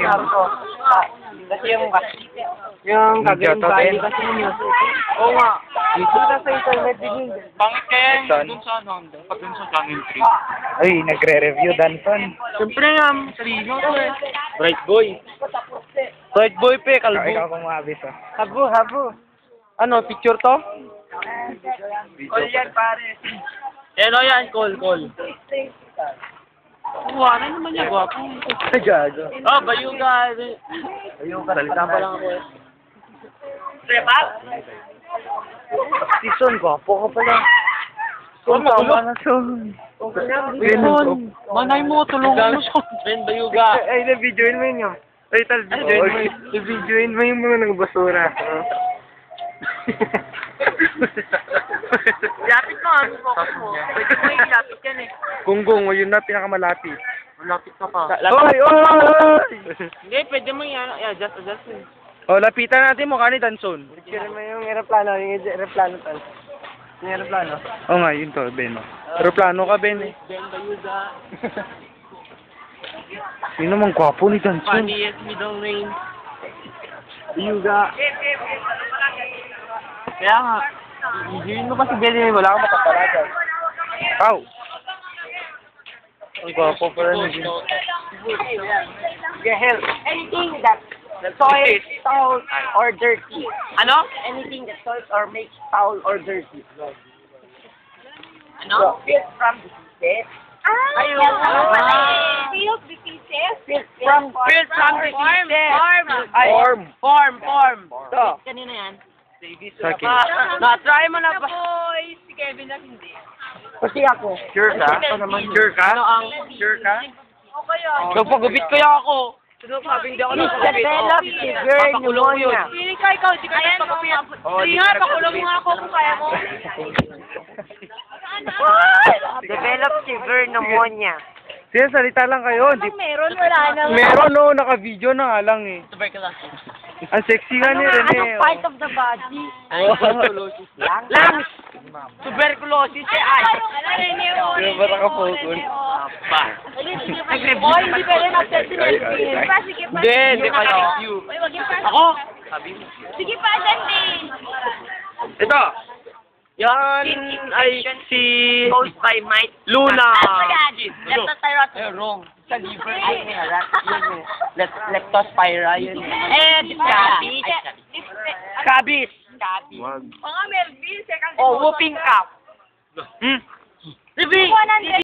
Naruto. Kasi yung kagaling bali kasi yung music. Oo nga. Dito na sa internet din. Pangit kaya yung dun sa ano, pag dun sa Channel 3. Ay, nagre-review, Danton. Siyempre nga, talino to eh. Bright boy. Bright boy pe, kalbo. Ikaw kumabis, ah. Habo. Ano, picture to? Call yan, pare. Ano yan, call. Kuha naman niya, gwapo. Ay, gago. Oh, bayuga. Ayun ka, salita pa lang ako. Trepa? Season, gwapo ka pala. Oh, magulo. Son. Son, manay mo, tulungan mo siya. Ben, bayuga. Ay, na-videoin mo yun yung. Ay, na-videoin mo yung mga nagbasura. Lapit mo, ano focus mo? Pwede mo yung lapit yan eh. Gunggong, yun na pinakamalapit. Malapit ka pa. Oy! Hindi, pwede mo yung adjust eh. Oh, lapitan natin mo ni Danson. Picture mo yung aeroplano, tal. Yung aeroplano. Oo nga, yun to, Ben. Aeroplano ka, Ben. Ben, bayuga. Sino mang gwapo ni Danson? Funniest middle name. Yuga. Kaya nga, Yun mo pa si Belly, wala kang matapalagan. Ow! Ang gwapo pala ni Ben. Yeah, hell. Anything that soils, foul, or dirty. ano? Anything that soils or makes foul or dirty. Ano? Filth from diseases. Ayun. Field diseases. Filth from Field from diseases. Form. Ito. Kanina yan. Sakit. Na-try mo na ba? Boy, si Kevin na hindi. Kasi ako. Sure ka? Sure ka? Ano ang... Sure ka? Okay yun. Nagpagupit kaya ako. Sino sabi hindi ako Please nagpagupit? develop severe pneumonia. Feeling ka ikaw, di ka nagpapapit. Hindi nga, pakulong mo nga ako kung kaya mo. Develop severe pneumonia. Sige, salita lang kayo. Di... Meron, wala na. Meron no, naka-video na nga lang eh. Tuberculosis. Ang sexy nga ni Rene. Anong part of the body? Tuberculosis. Lungs. Tuberculosis eh ay. Ano rin yun? Di ba naka-focus? Pa. Boy, hindi pwede na-set si Nelvin. Pa, sige pa. Hindi pa review. Uy, wag yung pa. Ako? Sabi mo. Sige pa, Dante. Ito. Yan ay si Caused by might. Luna. Ano yan? Leptospirosis. Eh, wrong. Sa liver. Ay, yun eh. Leptospira, yun eh. Scabies. Scabies. Mga Melvin, second Oh, whooping cough. Hmm? Review.